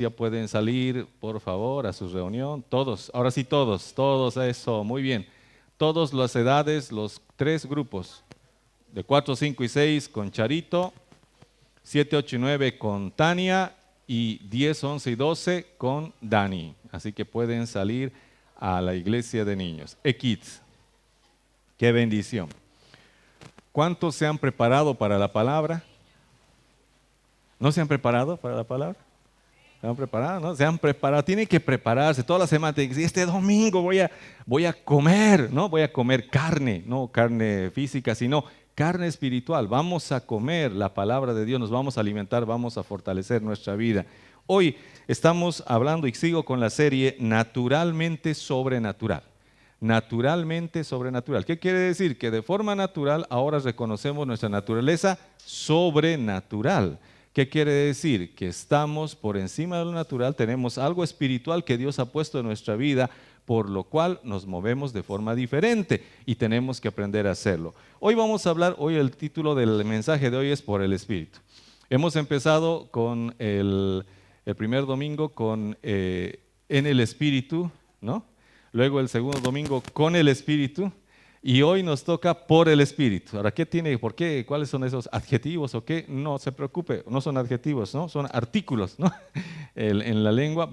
Ya pueden salir, por favor, a su reunión. Todos, ahora sí todos, eso, muy bien. Todas las edades, los tres grupos, de 4, 5 y 6 con Charito, 7, 8 y 9 con Tania y 10, 11 y 12 con Dani. Así que pueden salir a la iglesia de niños. Kids, qué bendición. ¿Cuántos se han preparado para la palabra? ¿No se han preparado para la palabra? ¿Se han preparado? ¿No? Se han preparado, tienen que prepararse toda la semana. Este domingo voy a comer, ¿no? Voy a comer carne, no carne física, sino carne espiritual. Vamos a comer la palabra de Dios, nos vamos a alimentar, vamos a fortalecer nuestra vida. Hoy estamos hablando y sigo con la serie Naturalmente Sobrenatural. Naturalmente sobrenatural. ¿Qué quiere decir? Que de forma natural ahora reconocemos nuestra naturaleza sobrenatural. ¿Qué quiere decir? Que estamos por encima de lo natural, tenemos algo espiritual que Dios ha puesto en nuestra vida, por lo cual nos movemos de forma diferente y tenemos que aprender a hacerlo. Hoy vamos a hablar, hoy el título del mensaje de hoy es por el Espíritu. Hemos empezado con el primer domingo con en el Espíritu, ¿no? Luego el segundo domingo con el Espíritu. Y hoy nos toca por el Espíritu. Ahora, ¿qué tiene? ¿Por qué? ¿Cuáles son esos adjetivos o qué? No se preocupe, no son adjetivos, ¿no? Son artículos, ¿no? En la lengua.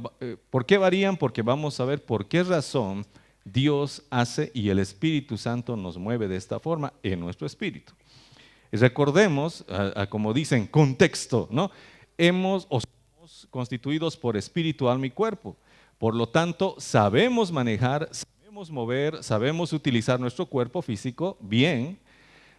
¿Por qué varían? Porque vamos a ver por qué razón Dios hace y el Espíritu Santo nos mueve de esta forma en nuestro espíritu. Y recordemos, como dicen, contexto, ¿no? Somos constituidos por espíritu, alma y cuerpo. Por lo tanto, sabemos manejar, sabemos mover, sabemos utilizar nuestro cuerpo físico bien,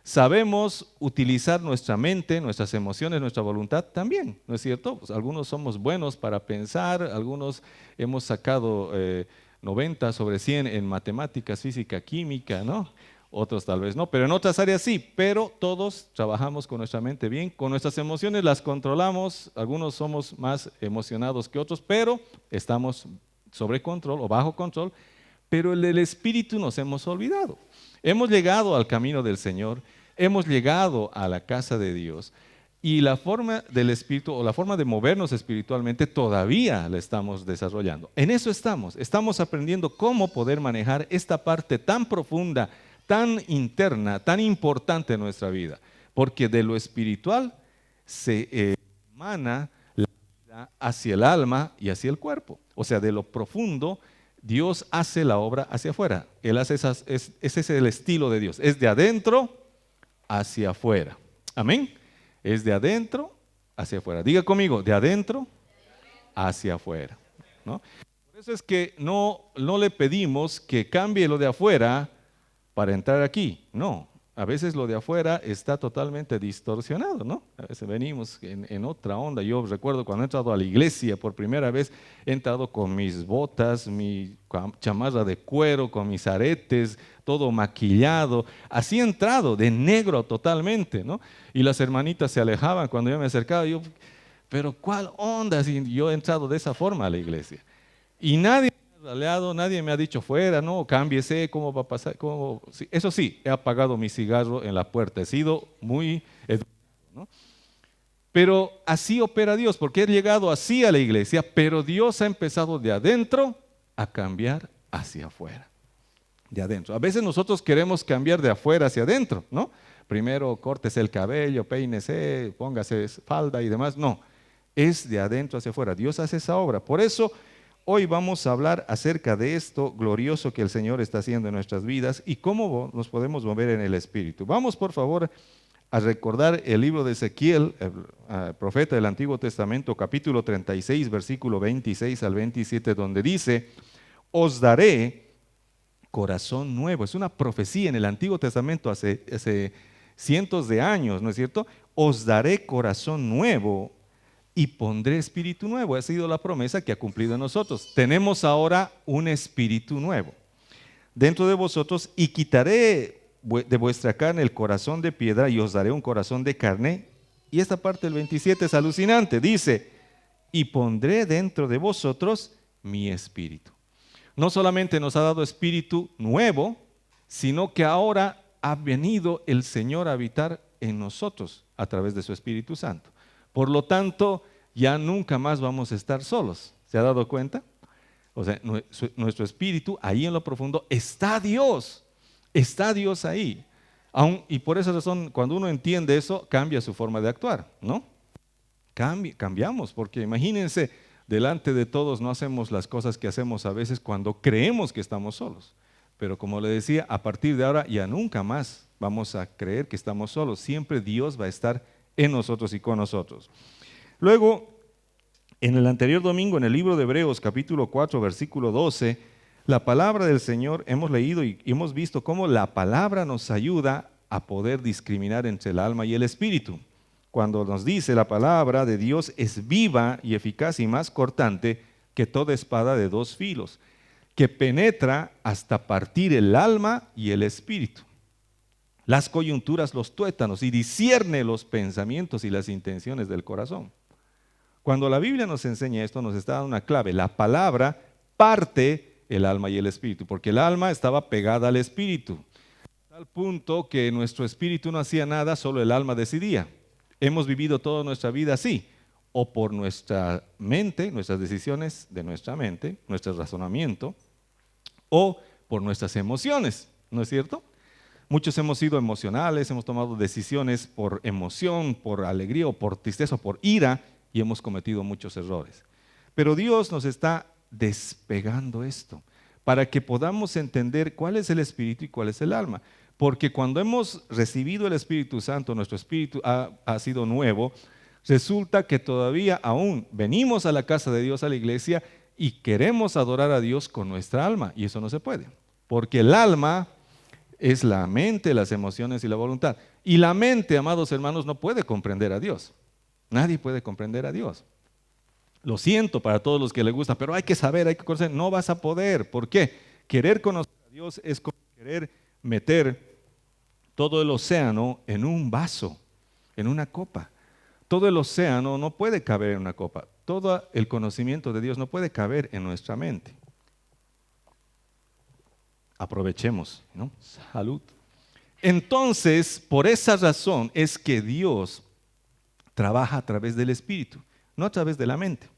sabemos utilizar nuestra mente, nuestras emociones, nuestra voluntad también, ¿no es cierto? Pues algunos somos buenos para pensar, algunos hemos sacado 90 sobre 100 en matemáticas, física, química, ¿no? Otros tal vez no, pero en otras áreas sí, pero todos trabajamos con nuestra mente bien, con nuestras emociones las controlamos, algunos somos más emocionados que otros, pero estamos sobre control o bajo control, pero el del Espíritu nos hemos olvidado. Hemos llegado al camino del Señor, hemos llegado a la casa de Dios y la forma del Espíritu o la forma de movernos espiritualmente todavía la estamos desarrollando. En eso estamos aprendiendo cómo poder manejar esta parte tan profunda, tan interna, tan importante en nuestra vida, porque de lo espiritual se emana la vida hacia el alma y hacia el cuerpo. O sea, de lo profundo, Dios hace la obra hacia afuera. Él hace ese es el estilo de Dios. Es de adentro hacia afuera. Amén. Es de adentro hacia afuera. Diga conmigo, de adentro hacia afuera, ¿no? Por eso es que no le pedimos que cambie lo de afuera para entrar aquí. No, a veces lo de afuera está totalmente distorsionado, ¿no? A veces venimos en otra onda. Yo recuerdo cuando he entrado a la iglesia por primera vez, he entrado con mis botas, mi chamarra de cuero, con mis aretes, todo maquillado. Así he entrado, de negro totalmente, ¿no? Y las hermanitas se alejaban cuando yo me acercaba. Yo, pero ¿cuál onda? Si yo he entrado de esa forma a la iglesia. Y nadie me ha dicho fuera, no, cámbiese, ¿cómo va a pasar? ¿Cómo? Sí, eso sí, he apagado mi cigarro en la puerta, he sido muy educado, ¿no? Pero así opera Dios, porque he llegado así a la iglesia, pero Dios ha empezado de adentro a cambiar hacia afuera. De adentro. A veces nosotros queremos cambiar de afuera hacia adentro, ¿no? Primero córtese el cabello, peínese, póngase falda y demás. No, es de adentro hacia afuera. Dios hace esa obra. Por eso hoy vamos a hablar acerca de esto glorioso que el Señor está haciendo en nuestras vidas y cómo nos podemos mover en el Espíritu. Vamos, por favor, a recordar el libro de Ezequiel, el profeta del Antiguo Testamento, capítulo 36, versículo 26 al 27, donde dice: os daré corazón nuevo. Es una profecía en el Antiguo Testamento hace cientos de años, ¿no es cierto? Os daré corazón nuevo y pondré espíritu nuevo. Ha sido la promesa que ha cumplido en nosotros. Tenemos ahora un espíritu nuevo dentro de vosotros y quitaré de vuestra carne el corazón de piedra y os daré un corazón de carne. Y esta parte del 27 es alucinante. Dice: y pondré dentro de vosotros mi espíritu. No solamente nos ha dado espíritu nuevo, sino que ahora ha venido el Señor a habitar en nosotros a través de su Espíritu Santo. Por lo tanto, ya nunca más vamos a estar solos. ¿Se ha dado cuenta? O sea, nuestro espíritu, ahí en lo profundo, está Dios ahí. Y por esa razón, cuando uno entiende eso, cambia su forma de actuar, ¿no? Cambiamos, porque imagínense, delante de todos no hacemos las cosas que hacemos a veces cuando creemos que estamos solos. Pero como le decía, a partir de ahora ya nunca más vamos a creer que estamos solos. Siempre Dios va a estar en nosotros y con nosotros. Luego, en el anterior domingo, en el libro de Hebreos, capítulo 4, versículo 12, la palabra del Señor hemos leído y hemos visto cómo la palabra nos ayuda a poder discriminar entre el alma y el espíritu. Cuando nos dice la palabra de Dios es viva y eficaz y más cortante que toda espada de dos filos, que penetra hasta partir el alma y el espíritu, las coyunturas, los tuétanos, y discierne los pensamientos y las intenciones del corazón. Cuando la Biblia nos enseña esto, nos está dando una clave. La palabra parte el alma y el espíritu, porque el alma estaba pegada al espíritu, al punto que nuestro espíritu no hacía nada, solo el alma decidía. Hemos vivido toda nuestra vida así, o por nuestra mente, nuestras decisiones de nuestra mente, nuestro razonamiento, o por nuestras emociones, ¿no es cierto? Muchos hemos sido emocionales, hemos tomado decisiones por emoción, por alegría o por tristeza o por ira y hemos cometido muchos errores. Pero Dios nos está despegando esto para que podamos entender cuál es el espíritu y cuál es el alma. Porque cuando hemos recibido el Espíritu Santo, nuestro espíritu ha sido nuevo, resulta que todavía aún venimos a la casa de Dios, a la iglesia, y queremos adorar a Dios con nuestra alma, y eso no se puede. Porque el alma es la mente, las emociones y la voluntad. Y la mente, amados hermanos, no puede comprender a Dios. Nadie puede comprender a Dios. Lo siento para todos los que les gusta, pero hay que saber, hay que conocer. No vas a poder. ¿Por qué? Querer conocer a Dios es como querer meter todo el océano en un vaso, en una copa. Todo el océano no puede caber en una copa. Todo el conocimiento de Dios no puede caber en nuestra mente. Aprovechemos, ¿no? Salud. Entonces, por esa razón es que Dios trabaja a través del Espíritu, no a través de la mente.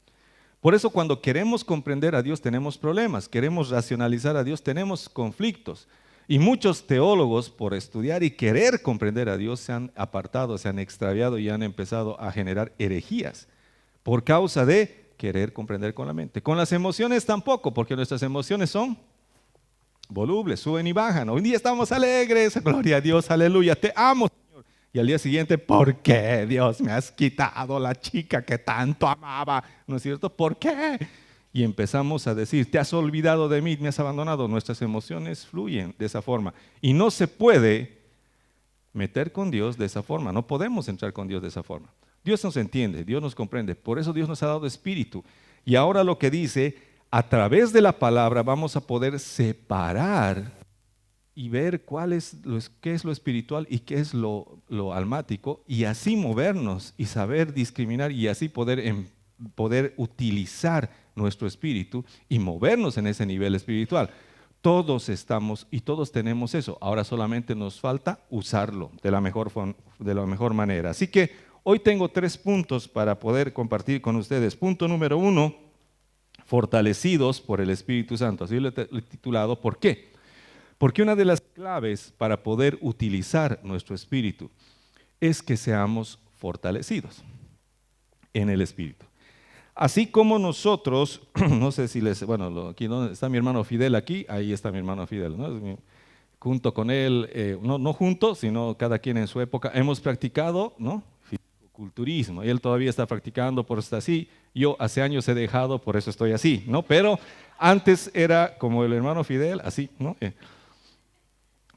Por eso cuando queremos comprender a Dios tenemos problemas, queremos racionalizar a Dios, tenemos conflictos. Y muchos teólogos, por estudiar y querer comprender a Dios, se han apartado, se han extraviado y han empezado a generar herejías por causa de querer comprender con la mente. Con las emociones tampoco, porque nuestras emociones son volubles, suben y bajan. Hoy día estamos alegres, gloria a Dios, aleluya, te amo, Señor. Y al día siguiente, ¿por qué, Dios, me has quitado la chica que tanto amaba? ¿No es cierto? ¿Por qué? Y empezamos a decir, te has olvidado de mí, me has abandonado. Nuestras emociones fluyen de esa forma. Y no se puede meter con Dios de esa forma. No podemos entrar con Dios de esa forma. Dios nos entiende, Dios nos comprende. Por eso Dios nos ha dado espíritu. Y ahora lo que dice, a través de la palabra vamos a poder separar y ver qué es lo espiritual y qué es lo almático. Y así movernos y saber discriminar y así poder utilizar nuestro espíritu y movernos en ese nivel espiritual. Todos estamos y todos tenemos eso. Ahora solamente nos falta usarlo de la mejor manera. Así que hoy tengo 3 puntos para poder compartir con ustedes. Punto número 1, fortalecidos por el Espíritu Santo. Así lo he titulado. ¿Por qué? Porque una de las claves para poder utilizar nuestro espíritu es que seamos fortalecidos en el espíritu. Así como nosotros, no sé si aquí ¿dónde está mi hermano Fidel? Aquí, ahí está mi hermano Fidel, ¿no? Junto con él, no juntos, sino cada quien en su época, hemos practicado, ¿no? Fisicoculturismo, y él todavía está practicando, por eso está así. Yo hace años he dejado, por eso estoy así, ¿no? Pero antes era como el hermano Fidel, así, ¿no?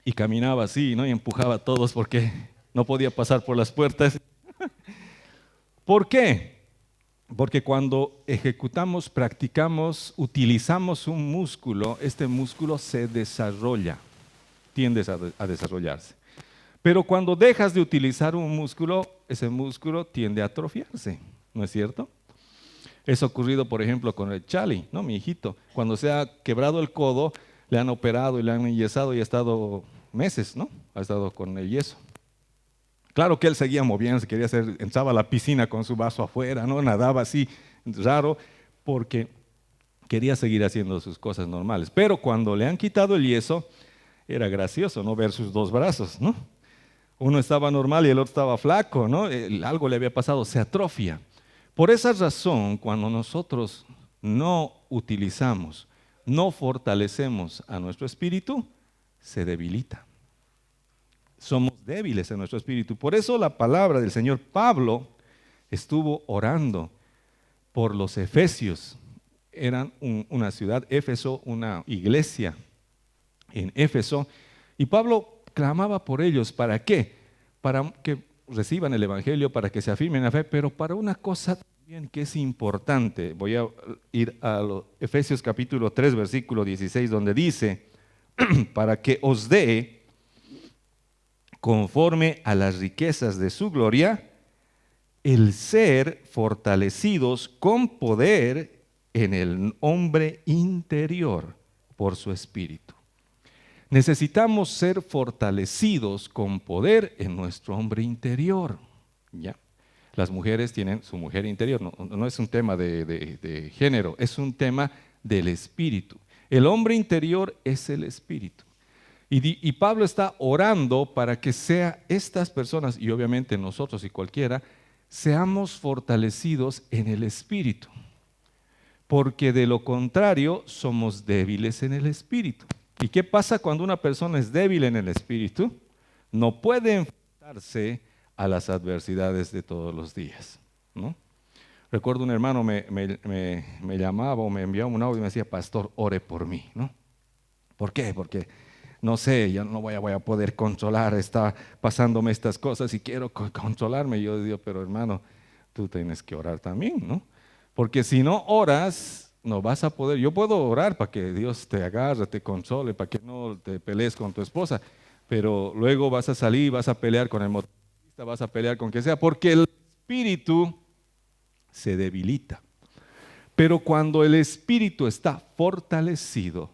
Y caminaba así, ¿no? Y empujaba a todos porque no podía pasar por las puertas. ¿Por qué? Porque cuando ejecutamos, practicamos, utilizamos un músculo, este músculo se desarrolla, tiende a desarrollarse. Pero cuando dejas de utilizar un músculo, ese músculo tiende a atrofiarse, ¿no es cierto? Eso ha ocurrido, por ejemplo, con el Chali, ¿no? Mi hijito. Cuando se ha quebrado el codo, le han operado y le han enyesado y ha estado meses, ¿no? Ha estado con el yeso. Claro que él seguía moviéndose, quería hacer, entraba a la piscina con su vaso afuera, ¿no? Nadaba así, raro, porque quería seguir haciendo sus cosas normales. Pero cuando le han quitado el yeso, era gracioso, ¿no? Ver sus dos brazos, ¿no? Uno estaba normal y el otro estaba flaco, ¿no? Algo le había pasado, se atrofia. Por esa razón, cuando nosotros no utilizamos, no fortalecemos a nuestro espíritu, se debilita. Somos débiles en nuestro espíritu. Por eso la palabra del Señor Pablo estuvo orando por los efesios. Eran una ciudad, Éfeso, una iglesia en Éfeso. Y Pablo clamaba por ellos. ¿Para qué? Para que reciban el evangelio, para que se afirmen en la fe, pero para una cosa también que es importante. Voy a ir a Efesios capítulo 3, versículo 16, donde dice, para que os dé, conforme a las riquezas de su gloria, el ser fortalecidos con poder en el hombre interior por su espíritu. Necesitamos ser fortalecidos con poder en nuestro hombre interior. ¿Ya? Las mujeres tienen su mujer interior, no es un tema de género, es un tema del espíritu. El hombre interior es el espíritu. Y Pablo está orando para que sea estas personas, y obviamente nosotros y cualquiera, seamos fortalecidos en el espíritu. Porque de lo contrario somos débiles en el espíritu. ¿Y qué pasa cuando una persona es débil en el espíritu? No puede enfrentarse a las adversidades de todos los días, ¿no? Recuerdo un hermano me llamaba o me enviaba un audio y me decía, pastor, ore por mí, ¿no? ¿Por qué? Porque no sé, ya no voy a poder controlar, está pasándome estas cosas y quiero controlarme. Yo digo, pero hermano, tú tienes que orar también, ¿no? Porque si no oras, no vas a poder. Yo puedo orar para que Dios te agarre, te console, para que no te pelees con tu esposa, pero luego vas a salir, vas a pelear con el motorista, vas a pelear con quien sea, porque el espíritu se debilita. Pero cuando el espíritu está fortalecido,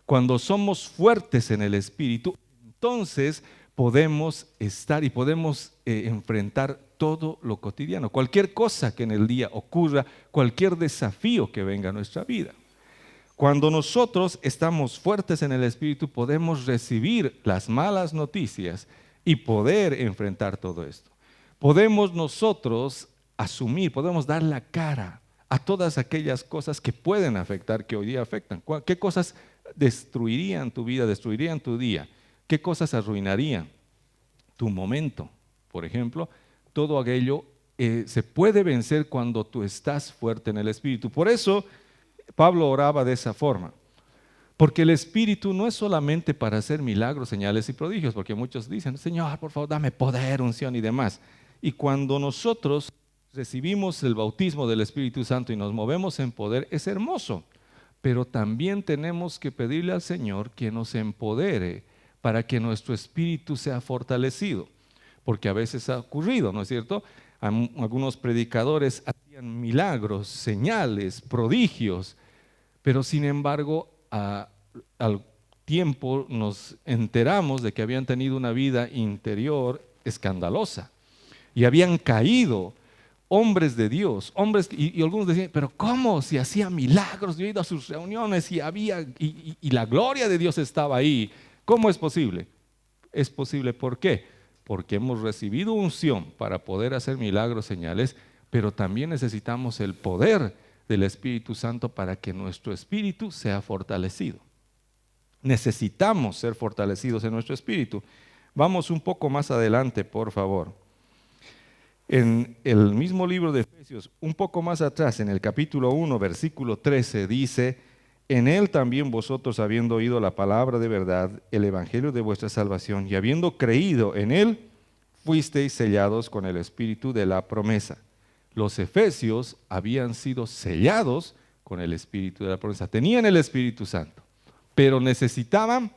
cuando somos fuertes en el espíritu, entonces podemos estar y podemos enfrentar todo lo cotidiano, cualquier cosa que en el día ocurra, cualquier desafío que venga a nuestra vida. Cuando nosotros estamos fuertes en el espíritu, podemos recibir las malas noticias y poder enfrentar todo esto. Podemos nosotros asumir, podemos dar la cara a todas aquellas cosas que pueden afectar, que hoy día afectan. ¿Qué cosas destruirían tu vida, destruirían tu día? ¿Qué cosas arruinarían tu momento? Por ejemplo, todo aquello se puede vencer cuando tú estás fuerte en el espíritu. Por eso Pablo oraba de esa forma. Porque el espíritu no es solamente para hacer milagros, señales y prodigios, porque muchos dicen, Señor, por favor, dame poder, unción y demás. Y cuando nosotros recibimos el bautismo del Espíritu Santo y nos movemos en poder, es hermoso. Pero también tenemos que pedirle al Señor que nos empodere para que nuestro espíritu sea fortalecido. Porque a veces ha ocurrido, ¿no es cierto? Algunos predicadores hacían milagros, señales, prodigios, pero sin embargo al tiempo nos enteramos de que habían tenido una vida interior escandalosa y habían caído hombres de Dios, hombres, y algunos decían, pero ¿cómo? Si hacía milagros, yo he ido a sus reuniones y la gloria de Dios estaba ahí. ¿Cómo es posible? Es posible, ¿por qué? Porque hemos recibido unción para poder hacer milagros, señales, pero también necesitamos el poder del Espíritu Santo para que nuestro espíritu sea fortalecido. Necesitamos ser fortalecidos en nuestro espíritu. Vamos un poco más adelante, por favor. En el mismo libro de Efesios, un poco más atrás, en el capítulo 1, versículo 13, dice, en él también vosotros, habiendo oído la palabra de verdad, el evangelio de vuestra salvación, y habiendo creído en él, fuisteis sellados con el espíritu de la promesa. Los efesios habían sido sellados con el espíritu de la promesa. Tenían el Espíritu Santo, pero necesitaban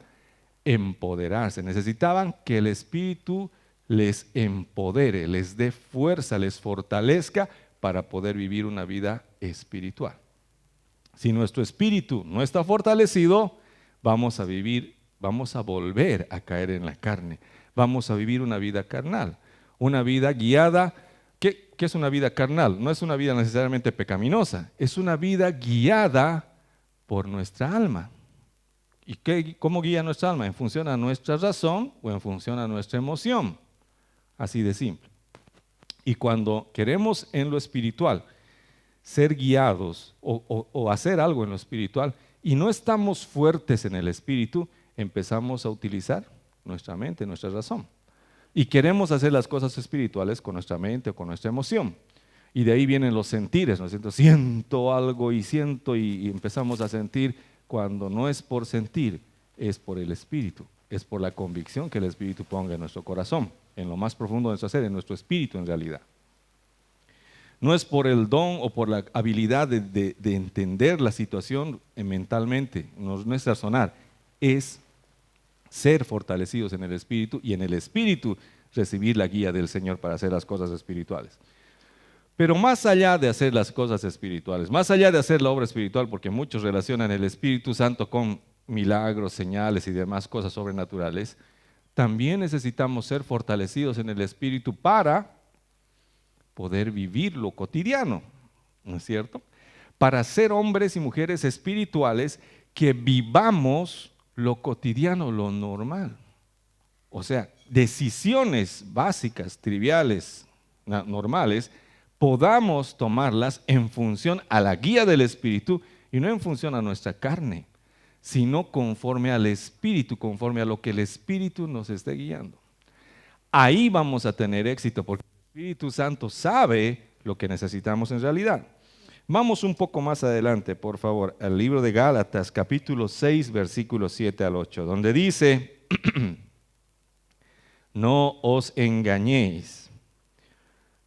empoderarse, necesitaban que el Espíritu les empodere, les dé fuerza, les fortalezca para poder vivir una vida espiritual. Si nuestro espíritu no está fortalecido, vamos a volver a caer en la carne, vamos a vivir una vida carnal. una vida guiada. ¿Qué es una vida carnal? No es una vida necesariamente pecaminosa, es una vida guiada por nuestra alma. ¿Y cómo guía nuestra alma? ¿En función a nuestra razón o en función a nuestra emoción? Así de simple. Y cuando queremos en lo espiritual ser guiados o hacer algo en lo espiritual y no estamos fuertes en el espíritu, empezamos a utilizar nuestra mente, nuestra razón. Y queremos hacer las cosas espirituales con nuestra mente o con nuestra emoción. Y de ahí vienen los sentires, ¿no es cierto? Siento algo y siento y empezamos a sentir cuando no es por sentir, es por el espíritu, es por la convicción que el espíritu ponga en nuestro corazón, en lo más profundo de nuestro ser, en nuestro espíritu en realidad. No es por el don o por la habilidad de entender la situación mentalmente, no es razonar, es ser fortalecidos en el Espíritu y en el Espíritu recibir la guía del Señor para hacer las cosas espirituales. Pero más allá de hacer las cosas espirituales, más allá de hacer la obra espiritual, porque muchos relacionan el Espíritu Santo con milagros, señales y demás cosas sobrenaturales, también necesitamos ser fortalecidos en el Espíritu para poder vivir lo cotidiano, ¿no es cierto? Para ser hombres y mujeres espirituales que vivamos lo cotidiano, lo normal. O sea, decisiones básicas, triviales, normales, podamos tomarlas en función a la guía del Espíritu y no en función a nuestra carne, sino conforme al Espíritu, conforme a lo que el Espíritu nos esté guiando. Ahí vamos a tener éxito porque el Espíritu Santo sabe lo que necesitamos en realidad. Vamos un poco más adelante, por favor, al libro de Gálatas, capítulo 6, versículos 7 al 8, donde dice, no os engañéis,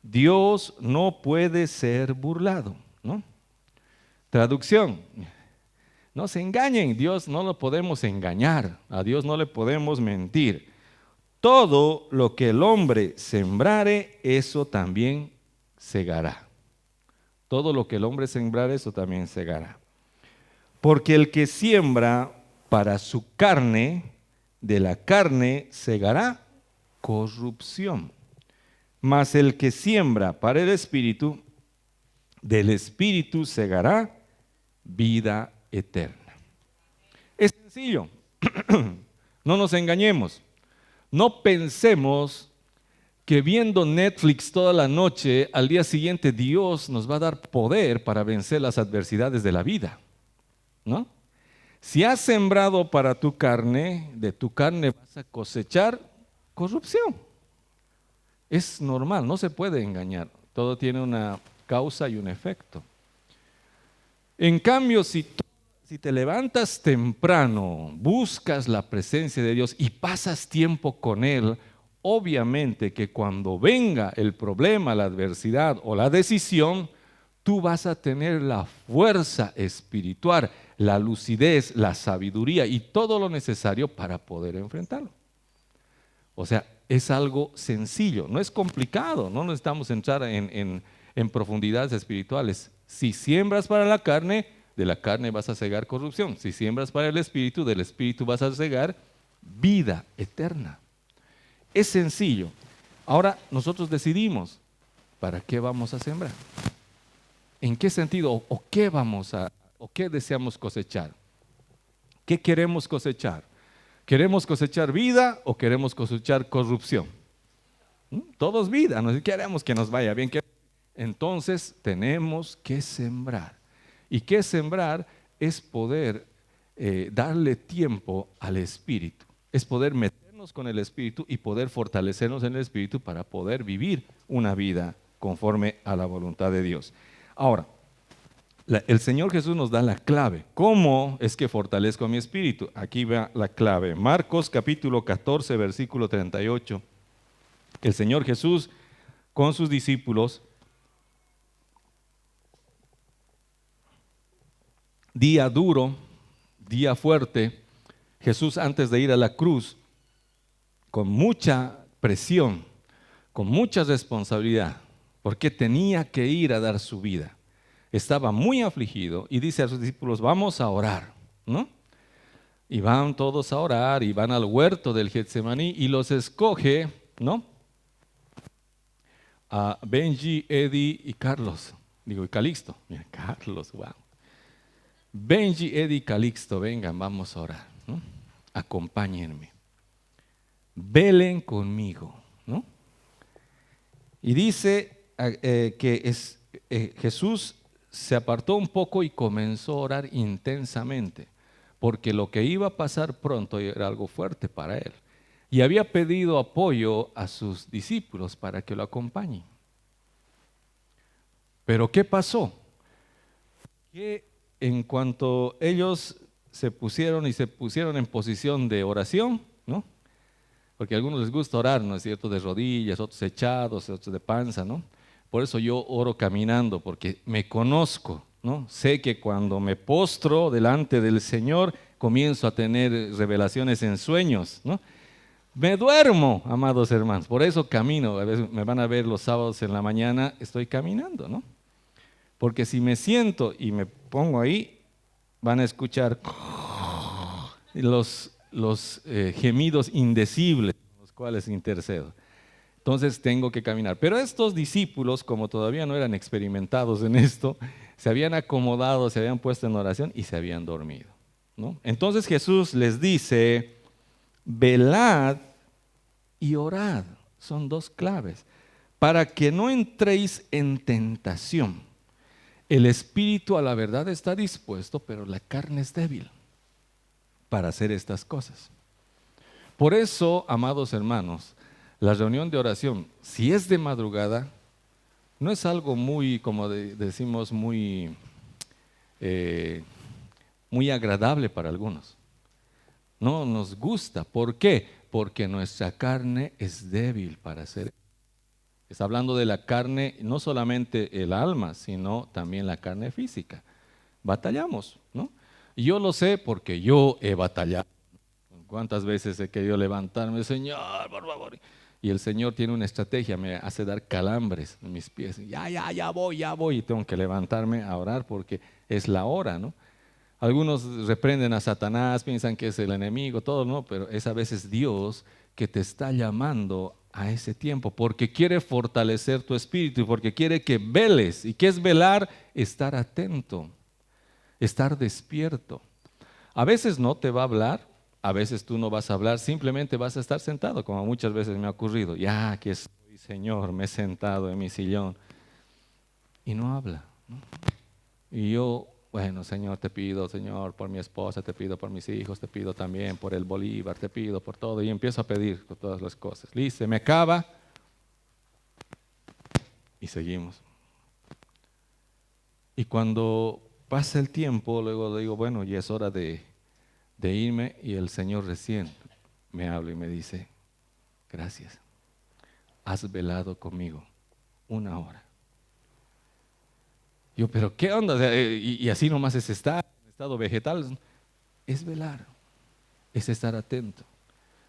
Dios no puede ser burlado, ¿no? Traducción, no se engañen, Dios no lo podemos engañar, a Dios no le podemos mentir. Todo lo que el hombre sembrare, eso también segará. Todo lo que el hombre sembrare, eso también segará. Porque el que siembra para su carne, de la carne segará corrupción. Mas el que siembra para el Espíritu, del Espíritu segará vida eterna. Es sencillo, no nos engañemos. No pensemos que viendo Netflix toda la noche, al día siguiente Dios nos va a dar poder para vencer las adversidades de la vida, ¿no? Si has sembrado para tu carne, de tu carne vas a cosechar corrupción. Es normal, no se puede engañar. Todo tiene una causa y un efecto. En cambio, si te levantas temprano, buscas la presencia de Dios y pasas tiempo con Él, obviamente que cuando venga el problema, la adversidad o la decisión, tú vas a tener la fuerza espiritual, la lucidez, la sabiduría y todo lo necesario para poder enfrentarlo. O sea, es algo sencillo, no es complicado, no necesitamos entrar en profundidades espirituales. Si siembras para la carne, de la carne vas a cegar corrupción. Si siembras para el Espíritu, del Espíritu vas a cegar vida eterna. Es sencillo. Ahora nosotros decidimos para qué vamos a sembrar. ¿En qué sentido o qué deseamos cosechar? ¿Qué queremos cosechar? ¿Queremos cosechar vida o queremos cosechar corrupción? Todos vida, no queremos que nos vaya bien. Entonces tenemos que sembrar. ¿Y qué sembrar? Es poder darle tiempo al Espíritu. Es poder meternos con el Espíritu y poder fortalecernos en el Espíritu para poder vivir una vida conforme a la voluntad de Dios. Ahora, el Señor Jesús nos da la clave. ¿Cómo es que fortalezco mi espíritu? Aquí va la clave. Marcos capítulo 14, versículo 38. El Señor Jesús con sus discípulos, día duro, día fuerte, Jesús antes de ir a la cruz, con mucha presión, con mucha responsabilidad, porque tenía que ir a dar su vida. Estaba muy afligido y dice a sus discípulos, vamos a orar, ¿no? Y van todos a orar y van al huerto del Getsemaní y los escoge, ¿no? a Benji, Eddie y Carlos. Digo, y Calixto. Mira, Carlos, wow. Benji, Eddie y Calixto, vengan, vamos a orar, ¿no? Acompáñenme. Velen conmigo, ¿no? Y dice Jesús se apartó un poco y comenzó a orar intensamente, porque lo que iba a pasar pronto era algo fuerte para él. Y había pedido apoyo a sus discípulos para que lo acompañen. Pero ¿qué pasó? Que en cuanto ellos se pusieron en posición de oración, ¿no? Porque a algunos les gusta orar, ¿no es cierto? De rodillas, otros echados, otros de panza, ¿no? Por eso yo oro caminando, porque me conozco, ¿no? Sé que cuando me postro delante del Señor, comienzo a tener revelaciones en sueños, ¿no? Me duermo, amados hermanos, por eso camino. A veces me van a ver los sábados en la mañana, estoy caminando, ¿no? Porque si me siento y me pongo ahí, van a escuchar los gemidos indecibles con los cuales intercedo. Entonces tengo que caminar. Pero estos discípulos, como todavía no eran experimentados en esto, se habían acomodado, se habían puesto en oración y se habían dormido, ¿no? Entonces Jesús les dice, velad y orad. Son dos claves. Para que no entréis en tentación. El espíritu a la verdad está dispuesto, pero la carne es débil para hacer estas cosas. Por eso, amados hermanos, la reunión de oración, si es de madrugada, no es algo muy, como decimos, muy agradable para algunos. No nos gusta. ¿Por qué? Porque nuestra carne es débil para hacer. Está hablando de la carne, no solamente el alma, sino también la carne física. Batallamos, ¿no? Y yo lo sé porque yo he batallado. ¿Cuántas veces he querido levantarme, Señor, por favor? Y el Señor tiene una estrategia, me hace dar calambres en mis pies. Ya voy. Y tengo que levantarme a orar porque es la hora, ¿no? Algunos reprenden a Satanás, piensan que es el enemigo, todo, ¿no? Pero es a veces Dios que te está llamando a ese tiempo porque quiere fortalecer tu espíritu y porque quiere que veles. ¿Y qué es velar? Estar atento, estar despierto. A veces no te va a hablar, a veces tú no vas a hablar, simplemente vas a estar sentado, como muchas veces me ha ocurrido. Ya, aquí estoy, Señor, me he sentado en mi sillón y no habla, ¿no? Y yo, bueno, Señor, te pido, Señor, por mi esposa, te pido por mis hijos, te pido también por el Bolívar, te pido por todo. Y empiezo a pedir por todas las cosas. Listo, se me acaba y seguimos. Y cuando pasa el tiempo, luego digo, bueno, ya es hora de irme, y el Señor recién me habla y me dice, gracias, has velado conmigo 1 hora. Yo, pero ¿qué onda? O sea, y así nomás es estar en estado vegetal. Es velar, es estar atento.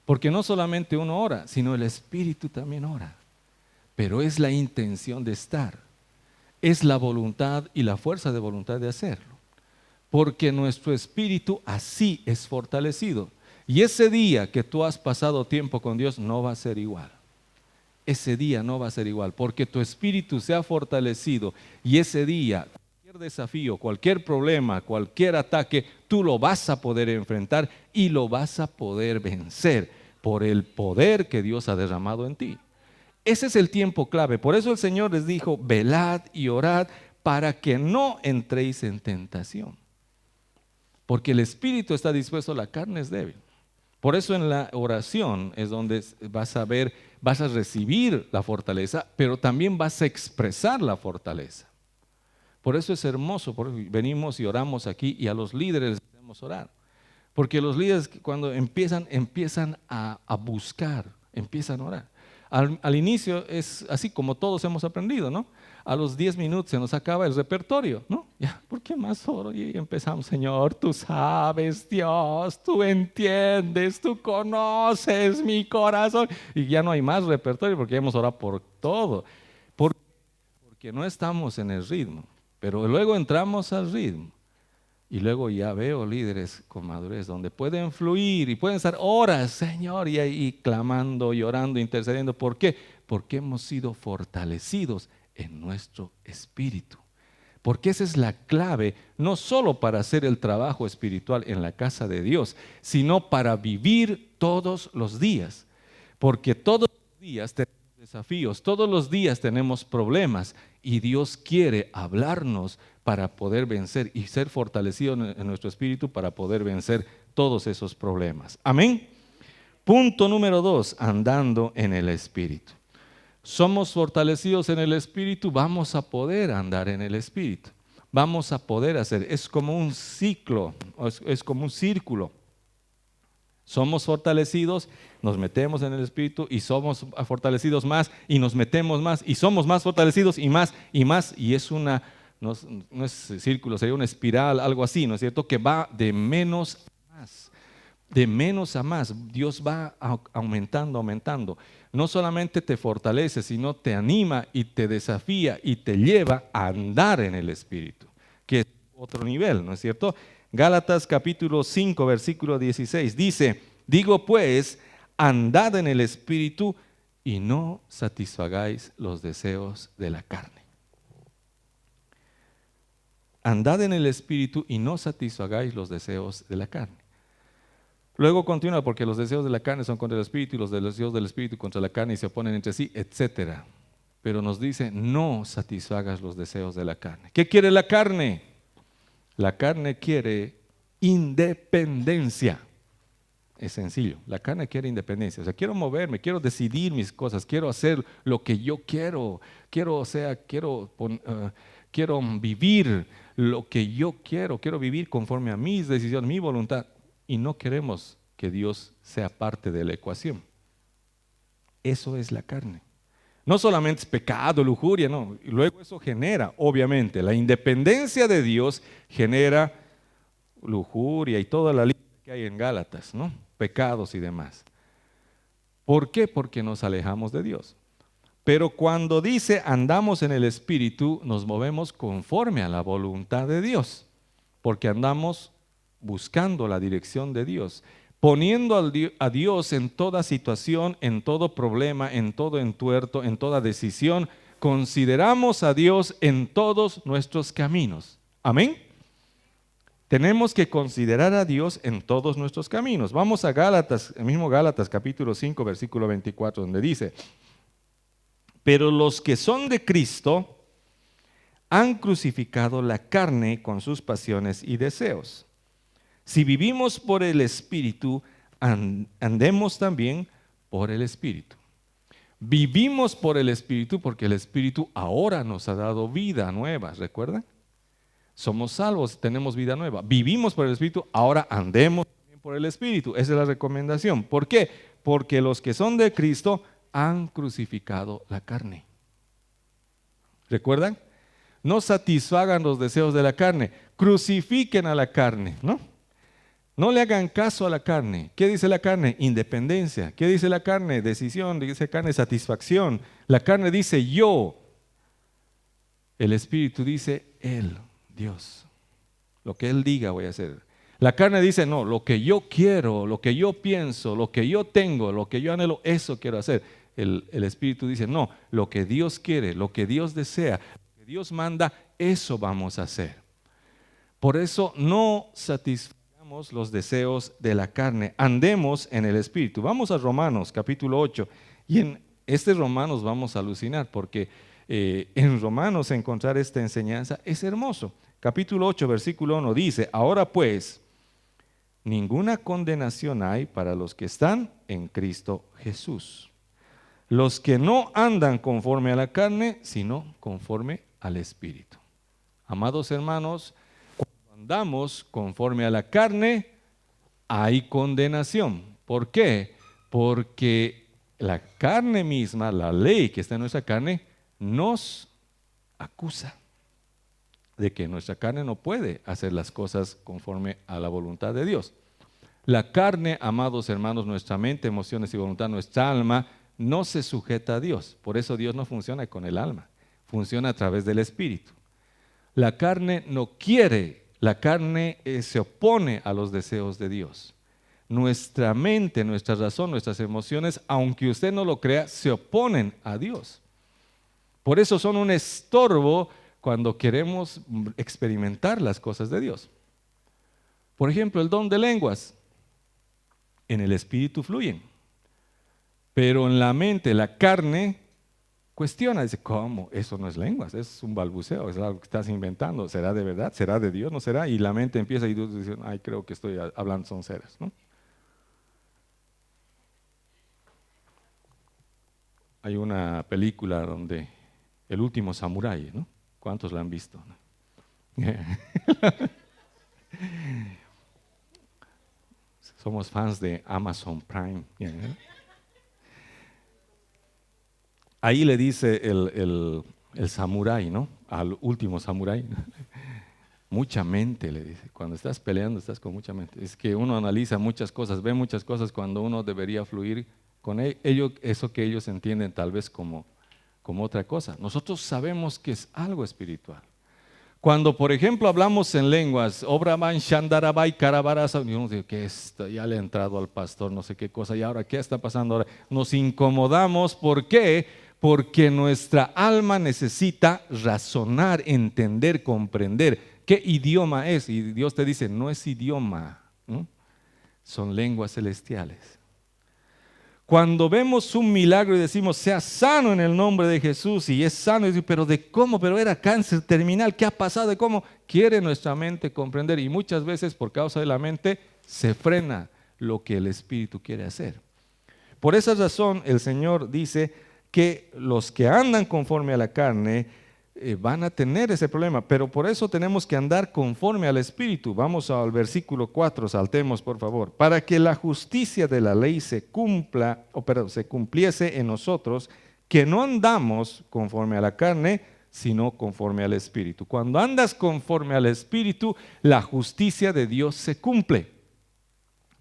Porque no solamente uno ora, sino el Espíritu también ora. Pero es la intención de estar, es la voluntad y la fuerza de voluntad de hacerlo. Porque nuestro espíritu así es fortalecido. Y ese día que tú has pasado tiempo con Dios no va a ser igual. Ese día no va a ser igual, porque tu espíritu se ha fortalecido y ese día, cualquier desafío, cualquier problema, cualquier ataque, tú lo vas a poder enfrentar y lo vas a poder vencer por el poder que Dios ha derramado en ti. Ese es el tiempo clave. Por eso el Señor les dijo, velad y orad para que no entréis en tentación. Porque el espíritu está dispuesto, la carne es débil. Por eso en la oración es donde vas a ver, vas a recibir la fortaleza, pero también vas a expresar la fortaleza. Por eso es hermoso, por eso venimos y oramos aquí y a los líderes les hacemos orar. Porque los líderes cuando empiezan a buscar, empiezan a orar. Al inicio es así como todos hemos aprendido, ¿no? A los 10 minutos se nos acaba el repertorio, ¿no? Ya, ¿por qué más oro? Y empezamos, Señor, tú sabes, Dios, tú entiendes, tú conoces mi corazón. Y ya no hay más repertorio porque ya hemos orado por todo. Porque no estamos en el ritmo, pero luego entramos al ritmo. Y luego ya veo líderes con madurez donde pueden fluir y pueden estar horas, Señor, y ahí clamando, llorando, intercediendo. ¿Por qué? Porque hemos sido fortalecidos en nuestro espíritu. Porque esa es la clave, no solo para hacer el trabajo espiritual en la casa de Dios, sino para vivir todos los días. Porque todos los días tenemos desafíos, todos los días tenemos problemas y Dios quiere hablarnos para poder vencer y ser fortalecidos en nuestro espíritu para poder vencer todos esos problemas. Amén. Punto número 2, andando en el espíritu. Somos fortalecidos en el espíritu, vamos a poder andar en el espíritu. Vamos a poder hacer, es como un ciclo, es como un círculo. Somos fortalecidos, nos metemos en el espíritu y somos fortalecidos más y nos metemos más y somos más fortalecidos y más y es una, no es círculo, sería una espiral, algo así, ¿no es cierto? Que va de menos a más. De menos a más, Dios va aumentando, aumentando. No solamente te fortalece, sino te anima y te desafía y te lleva a andar en el Espíritu, que es otro nivel, ¿no es cierto? Gálatas capítulo 5, versículo 16 dice, digo pues, andad en el Espíritu y no satisfagáis los deseos de la carne. Andad en el Espíritu y no satisfagáis los deseos de la carne. Luego continúa, porque los deseos de la carne son contra el espíritu y los deseos del espíritu contra la carne y se oponen entre sí, etc. Pero nos dice, no satisfagas los deseos de la carne. ¿Qué quiere la carne? La carne quiere independencia. Es sencillo, la carne quiere independencia. O sea, quiero moverme, quiero decidir mis cosas, quiero hacer lo que yo quiero. Quiero vivir lo que yo quiero vivir conforme a mis decisiones, mi voluntad. Y no queremos que Dios sea parte de la ecuación. Eso es la carne. No solamente es pecado, lujuria, no. Y luego eso genera, obviamente, la independencia de Dios genera lujuria y toda la lista que hay en Gálatas, ¿no? Pecados y demás. ¿Por qué? Porque nos alejamos de Dios. Pero cuando dice andamos en el Espíritu, nos movemos conforme a la voluntad de Dios. Porque andamos buscando la dirección de Dios, poniendo a Dios en toda situación, en todo problema, en todo entuerto, en toda decisión. Consideramos a Dios en todos nuestros caminos. Amén. Tenemos que considerar a Dios en todos nuestros caminos. Vamos a Gálatas, el mismo Gálatas capítulo 5, versículo 24, donde dice, pero los que son de Cristo han crucificado la carne con sus pasiones y deseos. Si vivimos por el Espíritu, andemos también por el Espíritu. Vivimos por el Espíritu porque el Espíritu ahora nos ha dado vida nueva, ¿recuerdan? Somos salvos, tenemos vida nueva. Vivimos por el Espíritu, ahora andemos también por el Espíritu. Esa es la recomendación. ¿Por qué? Porque los que son de Cristo han crucificado la carne. ¿Recuerdan? No satisfagan los deseos de la carne, crucifiquen a la carne, ¿no? No le hagan caso a la carne. ¿Qué dice la carne? Independencia. ¿Qué dice la carne? Decisión. Dice carne, satisfacción. La carne dice yo. El Espíritu dice Él, Dios. Lo que Él diga voy a hacer. La carne dice no, lo que yo quiero, lo que yo pienso, lo que yo tengo, lo que yo anhelo, eso quiero hacer. El Espíritu dice no, lo que Dios quiere, lo que Dios desea, lo que Dios manda, eso vamos a hacer. Por eso no satisfacemos los deseos de la carne, andemos en el Espíritu. Vamos a Romanos capítulo 8 y en este Romanos vamos a alucinar porque en Romanos encontrar esta enseñanza es hermoso. Capítulo 8 versículo 1 dice, ahora pues ninguna condenación hay para los que están en Cristo Jesús, los que no andan conforme a la carne sino conforme al Espíritu. Amados hermanos, andamos conforme a la carne, hay condenación. ¿Por qué? Porque la carne misma, la ley que está en nuestra carne, nos acusa de que nuestra carne no puede hacer las cosas conforme a la voluntad de Dios. La carne, amados hermanos, nuestra mente, emociones y voluntad, nuestra alma, no se sujeta a Dios. Por eso Dios no funciona con el alma, funciona a través del Espíritu. La carne no quiere. La carne se opone a los deseos de Dios. nuestra mente, nuestra razón, nuestras emociones, aunque usted no lo crea, se oponen a Dios. Por eso son un estorbo cuando queremos experimentar las cosas de Dios. Por ejemplo, el don de lenguas. En el espíritu fluyen, pero en la mente, la carne cuestiona, dice, ¿cómo? Eso no es lenguas, es un balbuceo, es algo que estás inventando, ¿será de verdad? ¿Será de Dios? ¿No será? Y la mente empieza y dice, ay, creo que estoy hablando sonceras, ¿no? Hay una película donde El último samurái, ¿no? ¿Cuántos la han visto? Somos fans de Amazon Prime. Ahí le dice el samurái, ¿no? Al último samurái. Mucha mente, le dice. Cuando estás peleando, estás con mucha mente. Es que uno analiza muchas cosas, ve muchas cosas cuando uno debería fluir con ellos, eso que ellos entienden tal vez como otra cosa. Nosotros sabemos que es algo espiritual. Cuando, por ejemplo, hablamos en lenguas, Obraman, Shandarabai, Karabarasa, y uno dice, ¿qué está? Ya le ha entrado al pastor, no sé qué cosa, y ahora, ¿qué está pasando ahora? Nos incomodamos, ¿por qué? Porque nuestra alma necesita razonar, entender, comprender qué idioma es. Y Dios te dice, no es idioma, ¿no? Son lenguas celestiales. Cuando vemos un milagro y decimos, sea sano en el nombre de Jesús, y es sano, y decimos, pero ¿de cómo? Pero era cáncer terminal, ¿qué ha pasado? ¿De cómo? Quiere nuestra mente comprender, y muchas veces por causa de la mente se frena lo que el Espíritu quiere hacer. Por esa razón el Señor dice que los que andan conforme a la carne van a tener ese problema, pero por eso tenemos que andar conforme al Espíritu. Vamos al versículo 4, saltemos por favor. Para que la justicia de la ley se cumpla, se cumpliese en nosotros, que no andamos conforme a la carne, sino conforme al Espíritu. Cuando andas conforme al Espíritu, la justicia de Dios se cumple.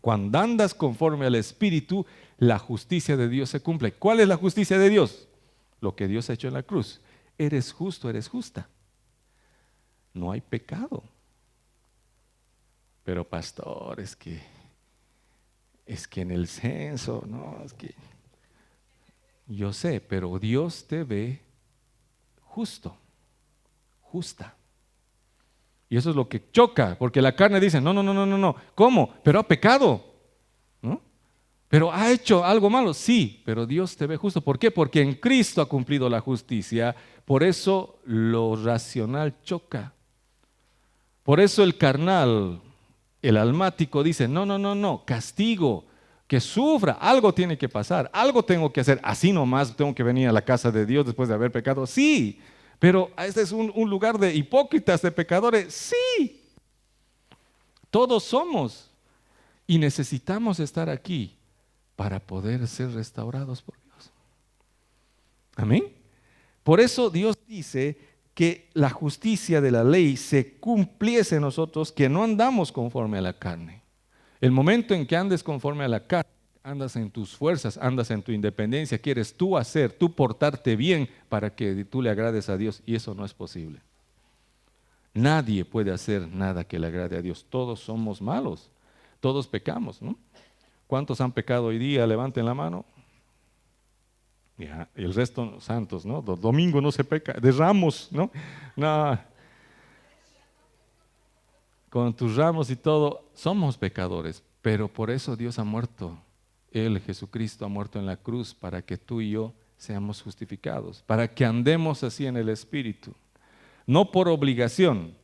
Cuando andas conforme al Espíritu, la justicia de Dios se cumple. ¿Cuál es la justicia de Dios? Lo que Dios ha hecho en la cruz. Eres justo, eres justa. No hay pecado. Pero pastor, es que en el censo, no, es que yo sé, pero Dios te ve justo, justa. Y eso es lo que choca, porque la carne dice, no, ¿cómo? Pero ha pecado, ¿no? Pero ha hecho algo malo, sí, pero Dios te ve justo. ¿Por qué? Porque en Cristo ha cumplido la justicia. Por eso lo racional choca. Por eso el carnal, el almático dice, no, castigo, que sufra, algo tiene que pasar, algo tengo que hacer. Así nomás tengo que venir a la casa de Dios después de haber pecado. Sí, pero este es un lugar de hipócritas, de pecadores. Sí, todos somos y necesitamos estar aquí para poder ser restaurados por Dios. Amén. Por eso Dios dice que la justicia de la ley se cumpliese en nosotros, que no andamos conforme a la carne. El momento en que andes conforme a la carne, andas en tus fuerzas, andas en tu independencia, quieres tú hacer, tú portarte bien para que tú le agrades a Dios, y eso no es posible. Nadie puede hacer nada que le agrade a Dios. Todos somos malos, todos pecamos, ¿no? ¿Cuántos han pecado hoy día? Levanten la mano. Ya, y el resto santos, ¿no? Domingo no se peca, de Ramos, ¿no? No. Con tus ramos y todo, somos pecadores, pero por eso Dios ha muerto. Él, Jesucristo, ha muerto en la cruz para que tú y yo seamos justificados, para que andemos así en el Espíritu. No por obligación,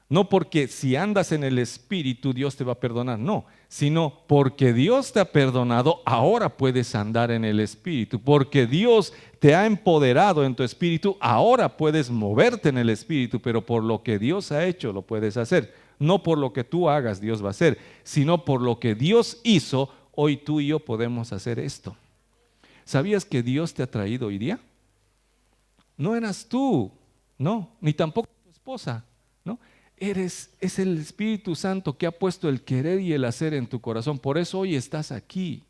no porque si andas en el Espíritu Dios te va a perdonar, no, sino porque Dios te ha perdonado, ahora puedes andar en el Espíritu, porque Dios te ha empoderado en tu espíritu, ahora puedes moverte en el Espíritu, pero por lo que Dios ha hecho lo puedes hacer, no por lo que tú hagas Dios va a hacer, sino por lo que Dios hizo, hoy tú y yo podemos hacer esto. ¿Sabías que Dios te ha traído hoy día? No eras tú, no, ni tampoco tu esposa, ¿no? Es el Espíritu Santo que ha puesto el querer y el hacer en tu corazón. Por eso hoy estás aquí.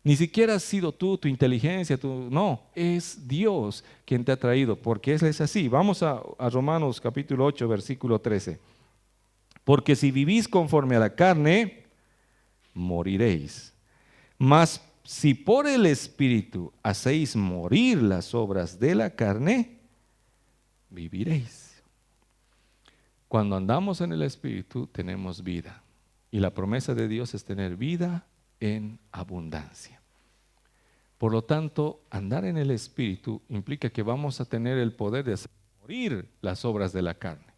Ni siquiera has sido tú, tu inteligencia, no, es Dios quien te ha traído, porque Él es así. Vamos a Romanos capítulo 8, versículo 13. Porque si vivís conforme a la carne, moriréis. Mas si por el Espíritu hacéis morir las obras de la carne, viviréis. Cuando andamos en el Espíritu tenemos vida. Y la promesa de Dios es tener vida en abundancia. Por lo tanto, andar en el Espíritu implica que vamos a tener el poder de hacer morir las obras de la carne.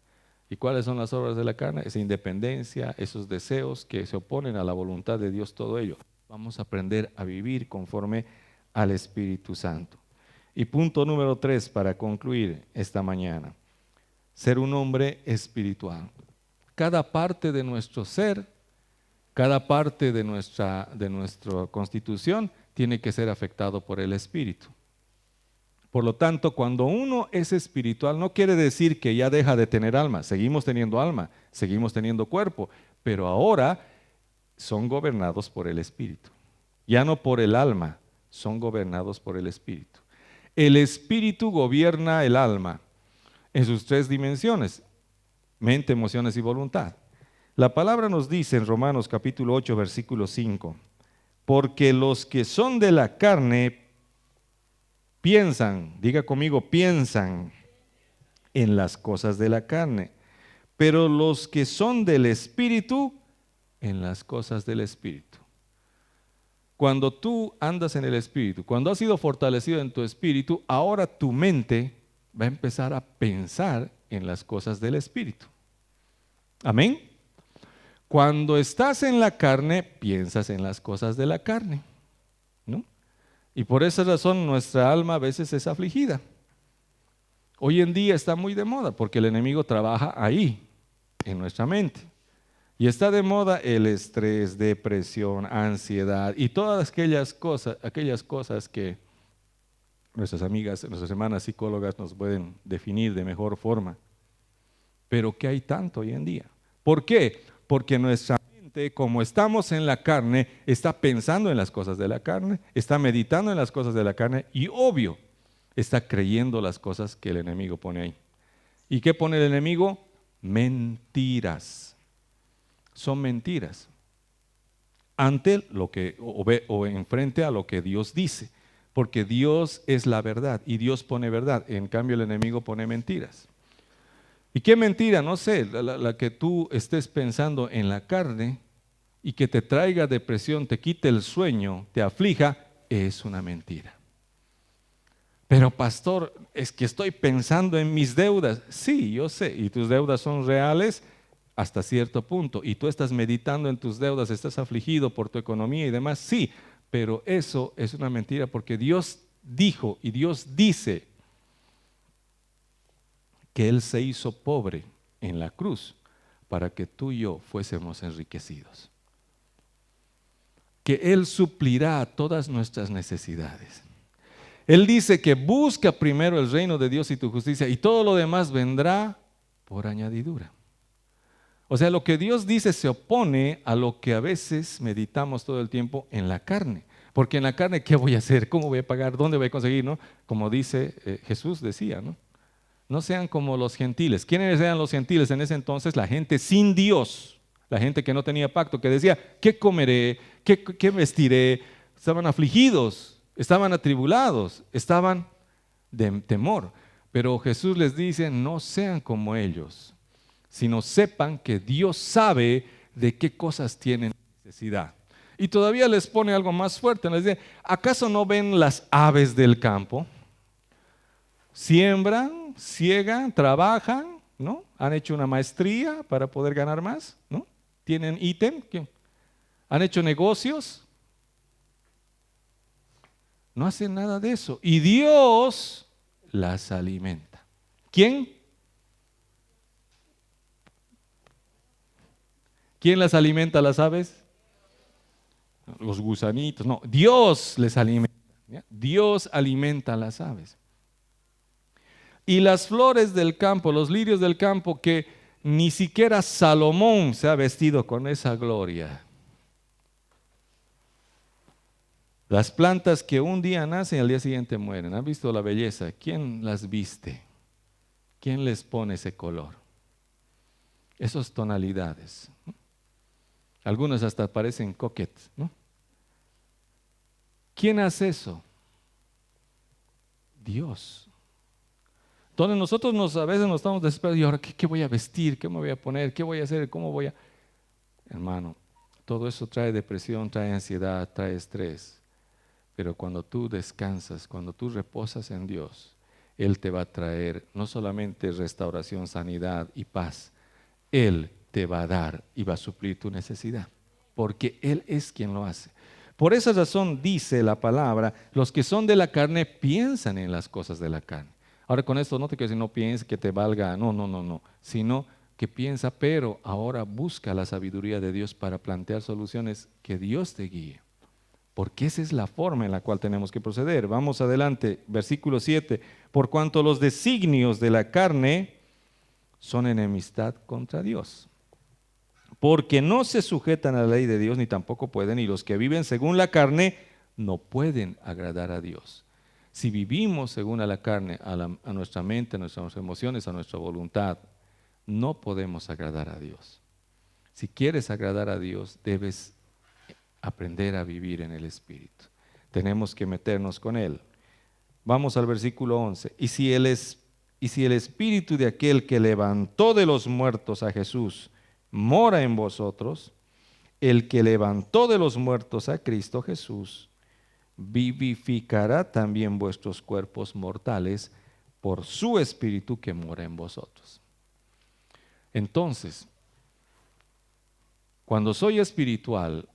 ¿Y cuáles son las obras de la carne? Esa independencia, esos deseos que se oponen a la voluntad de Dios, todo ello. Vamos a aprender a vivir conforme al Espíritu Santo. Y punto número 3 para concluir esta mañana. Ser un hombre espiritual. Cada parte de nuestro ser, cada parte de nuestra constitución tiene que ser afectado por el Espíritu. Por lo tanto, cuando uno es espiritual, no quiere decir que ya deja de tener alma. Seguimos teniendo cuerpo, pero ahora son gobernados por el Espíritu. Ya no por el alma, son gobernados por el Espíritu. El Espíritu gobierna el alma en sus 3 dimensiones: mente, emociones y voluntad. La palabra nos dice en Romanos capítulo 8, versículo 5, porque los que son de la carne piensan, diga conmigo, piensan en las cosas de la carne, pero los que son del Espíritu, en las cosas del Espíritu. Cuando tú andas en el Espíritu, cuando has sido fortalecido en tu Espíritu, ahora tu mente va a empezar a pensar en las cosas del Espíritu. Amén. Cuando estás en la carne, piensas en las cosas de la carne, ¿no? Y por esa razón nuestra alma a veces es afligida. Hoy en día está muy de moda porque el enemigo trabaja ahí, en nuestra mente. Y está de moda el estrés, depresión, ansiedad y todas aquellas cosas que nuestras amigas, nuestras hermanas psicólogas nos pueden definir de mejor forma. Pero ¿qué hay tanto hoy en día? ¿Por qué? Porque nuestra mente, como estamos en la carne, está pensando en las cosas de la carne, está meditando en las cosas de la carne y obvio, está creyendo las cosas que el enemigo pone ahí. ¿Y qué pone el enemigo? Mentiras. Son mentiras. Ante lo que, o enfrente a lo que Dios dice. Porque Dios es la verdad y Dios pone verdad. En cambio el enemigo pone mentiras. ¿Y qué mentira? No sé, la que tú estés pensando en la carne y que te traiga depresión, te quite el sueño, te aflija, es una mentira. Pero pastor, es que estoy pensando en mis deudas. Sí, yo sé, y tus deudas son reales hasta cierto punto. Y tú estás meditando en tus deudas, estás afligido por tu economía y demás. Sí, pero eso es una mentira porque Dios dijo y Dios dice que Él se hizo pobre en la cruz para que tú y yo fuésemos enriquecidos. Que Él suplirá todas nuestras necesidades. Él dice que busca primero el reino de Dios y tu justicia y todo lo demás vendrá por añadidura. O sea, lo que Dios dice se opone a lo que a veces meditamos todo el tiempo en la carne. Porque en la carne, ¿qué voy a hacer? ¿Cómo voy a pagar? ¿Dónde voy a conseguir? ¿No? Como dice Jesús decía, ¿no? No sean como los gentiles. ¿Quiénes eran los gentiles en ese entonces? La gente sin Dios, la gente que no tenía pacto, que decía, ¿qué comeré? ¿Qué vestiré? Estaban afligidos, estaban atribulados, estaban de temor. Pero Jesús les dice, no sean como ellos, sino sepan que Dios sabe de qué cosas tienen necesidad. Y todavía les pone algo más fuerte, les dice, ¿acaso no ven las aves del campo? Siembran, ciegan, trabajan, ¿no? Han hecho una maestría para poder ganar más, ¿no? Tienen ítem, han hecho negocios, no hacen nada de eso. Y Dios las alimenta. ¿Quién? ¿Quién las alimenta a las aves? Los gusanitos, no, Dios les alimenta. ¿Ya? Dios alimenta a las aves. Y las flores del campo, los lirios del campo, que ni siquiera Salomón se ha vestido con esa gloria. Las plantas que un día nacen y al día siguiente mueren. ¿Han visto la belleza? ¿Quién las viste? ¿Quién les pone ese color? Esas tonalidades. Algunos hasta parecen coquetes, ¿no? ¿Quién hace eso? Dios. Entonces nosotros a veces nos estamos desesperados. ¿Y ahora qué voy a vestir? ¿Qué me voy a poner? ¿Qué voy a hacer? ¿Cómo voy a...? Hermano, todo eso trae depresión, trae ansiedad, trae estrés. Pero cuando tú descansas, cuando tú reposas en Dios, Él te va a traer no solamente restauración, sanidad y paz. Él te va a dar y va a suplir tu necesidad. Porque Él es quien lo hace. Por esa razón dice la palabra, los que son de la carne piensan en las cosas de la carne. Ahora con esto no te quiero decir no pienses que te valga, no, sino que piensa, pero ahora busca la sabiduría de Dios para plantear soluciones, que Dios te guíe. Porque esa es la forma en la cual tenemos que proceder. Vamos adelante, versículo 7. Por cuanto los designios de la carne son enemistad contra Dios. Porque no se sujetan a la ley de Dios, ni tampoco pueden, y los que viven según la carne no pueden agradar a Dios. Si vivimos según a la carne, a nuestra mente, a nuestras emociones, a nuestra voluntad, no podemos agradar a Dios. Si quieres agradar a Dios, debes aprender a vivir en el Espíritu. Tenemos que meternos con Él. Vamos al versículo 11. Y si el Espíritu de aquel que levantó de los muertos a Jesús mora en vosotros, el que levantó de los muertos a Cristo Jesús, vivificará también vuestros cuerpos mortales por su Espíritu que mora en vosotros. Entonces, cuando soy espiritual,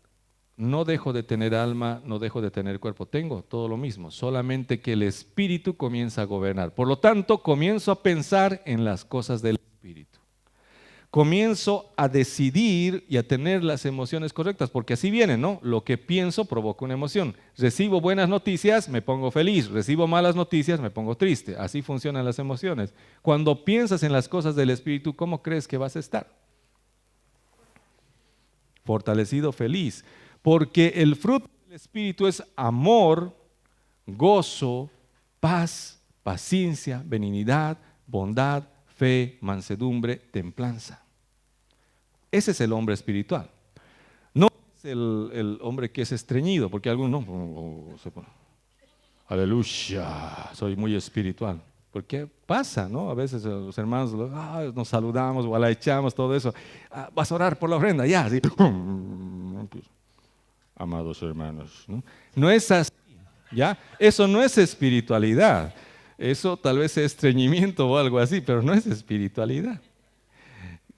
no dejo de tener alma, no dejo de tener cuerpo, tengo todo lo mismo, solamente que el Espíritu comienza a gobernar. Por lo tanto, comienzo a pensar en las cosas del Espíritu. Comienzo a decidir y a tener las emociones correctas, porque así viene, ¿no? Lo que pienso provoca una emoción. Recibo buenas noticias, me pongo feliz. Recibo malas noticias, me pongo triste. Así funcionan las emociones. Cuando piensas en las cosas del Espíritu, ¿cómo crees que vas a estar? Fortalecido, feliz. Porque el fruto del Espíritu es amor, gozo, paz, paciencia, benignidad, bondad, fe, mansedumbre, templanza. Ese es el hombre espiritual. No es el hombre que es estreñido, porque algunos no, aleluya, soy muy espiritual. Porque pasa, ¿no? A veces los hermanos nos saludamos o la echamos, todo eso. Vas a orar por la ofrenda, ya. Así. Amados hermanos, ¿no? No es así, ¿ya? Eso no es espiritualidad. Eso tal vez es estreñimiento o algo así, pero no es espiritualidad.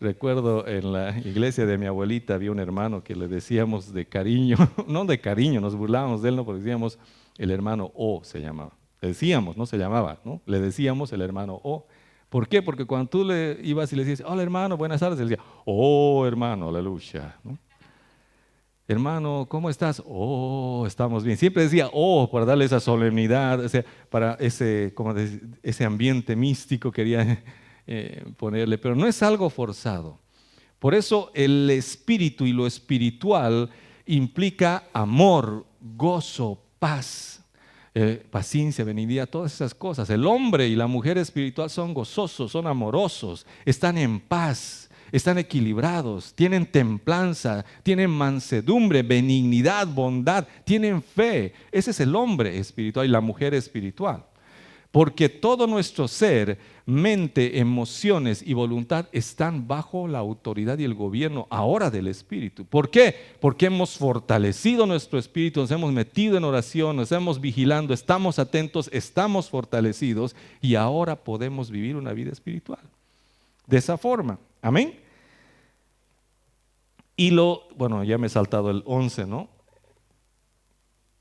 Recuerdo en la iglesia de mi abuelita había un hermano que le decíamos de cariño, no de cariño, nos burlábamos de él, no, porque decíamos el hermano O se llamaba. Le decíamos, no se llamaba, ¿no? Le decíamos el hermano O. ¿Por qué? Porque cuando tú le ibas y le decías, hola hermano, buenas tardes, él decía, oh hermano, aleluya, ¿no? Hermano, ¿cómo estás? Oh, estamos bien. Siempre decía, oh, para darle esa solemnidad, o sea, para ese ambiente místico quería ponerle, pero no es algo forzado. Por eso el espíritu y lo espiritual implica amor, gozo, paz, paciencia, benignidad, todas esas cosas. El hombre y la mujer espiritual son gozosos, son amorosos, están en paz. Están equilibrados, tienen templanza, tienen mansedumbre, benignidad, bondad, tienen fe. Ese es el hombre espiritual y la mujer espiritual. Porque todo nuestro ser, mente, emociones y voluntad están bajo la autoridad y el gobierno ahora del Espíritu. ¿Por qué? Porque hemos fortalecido nuestro espíritu, nos hemos metido en oración, nos hemos vigilando, estamos atentos, estamos fortalecidos y ahora podemos vivir una vida espiritual. De esa forma. Amén. Y bueno, ya me he saltado el 11, ¿no?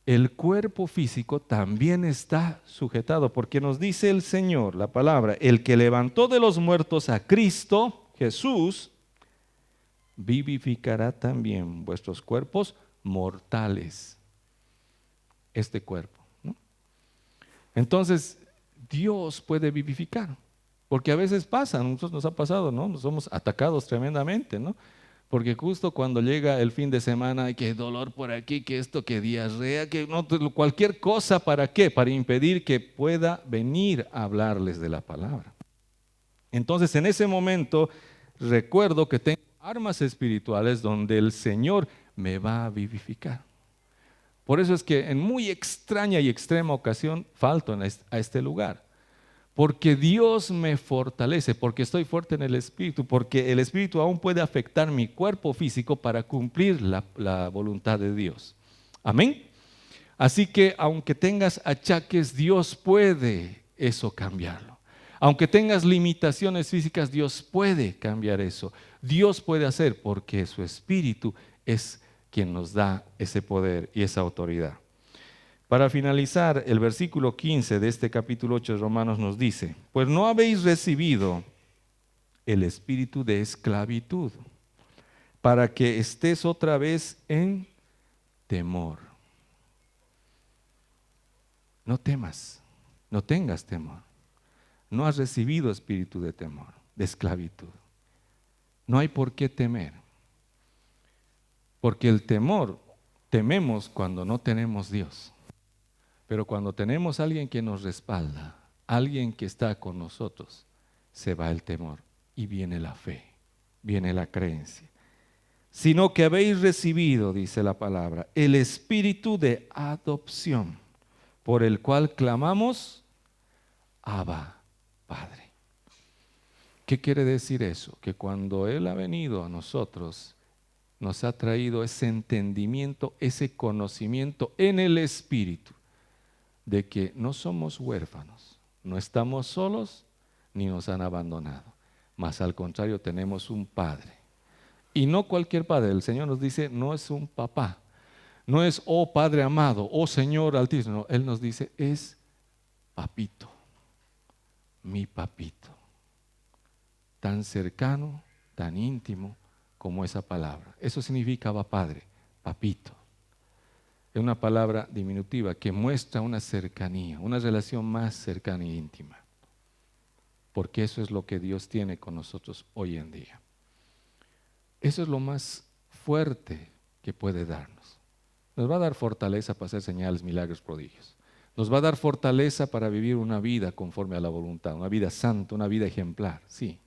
El cuerpo físico también está sujetado, porque nos dice el Señor, la palabra, el que levantó de los muertos a Cristo, Jesús, vivificará también vuestros cuerpos mortales. Este cuerpo, ¿no? Entonces, Dios puede vivificar. Porque a veces pasa, a nosotros nos ha pasado, ¿no? Nos somos atacados tremendamente, ¿no? Porque justo cuando llega el fin de semana, que dolor por aquí, que esto, que diarrea, que no, cualquier cosa, ¿para qué? Para impedir que pueda venir a hablarles de la palabra. Entonces, en ese momento, recuerdo que tengo armas espirituales donde el Señor me va a vivificar. Por eso es que en muy extraña y extrema ocasión falto a este lugar. Porque Dios me fortalece, porque estoy fuerte en el Espíritu, porque el Espíritu aún puede afectar mi cuerpo físico para cumplir la voluntad de Dios. Amén. Así que aunque tengas achaques, Dios puede eso cambiarlo. Aunque tengas limitaciones físicas, Dios puede cambiar eso. Dios puede hacer porque su Espíritu es quien nos da ese poder y esa autoridad. Para finalizar, el versículo 15 de este capítulo 8 de Romanos nos dice: pues no habéis recibido el espíritu de esclavitud para que estés otra vez en temor. No temas, no tengas temor. No has recibido espíritu de temor, de esclavitud. No hay por qué temer. Porque el temor, tememos cuando no tenemos Dios. Pero cuando tenemos a alguien que nos respalda, alguien que está con nosotros, se va el temor y viene la fe, viene la creencia. Sino que habéis recibido, dice la palabra, el espíritu de adopción, por el cual clamamos, Abba, Padre. ¿Qué quiere decir eso? Que cuando Él ha venido a nosotros, nos ha traído ese entendimiento, ese conocimiento en el Espíritu, de que no somos huérfanos, no estamos solos, ni nos han abandonado, mas al contrario tenemos un Padre. Y no cualquier Padre, el Señor nos dice, no es un papá, no es, oh Padre amado, oh Señor altísimo, no, Él nos dice, es papito, mi papito, tan cercano, tan íntimo como esa palabra. Eso significa Abba Padre, papito. Es una palabra diminutiva que muestra una cercanía, una relación más cercana e íntima. Porque eso es lo que Dios tiene con nosotros hoy en día. Eso es lo más fuerte que puede darnos. Nos va a dar fortaleza para hacer señales, milagros, prodigios. Nos va a dar fortaleza para vivir una vida conforme a la voluntad, una vida santa, una vida ejemplar, sí.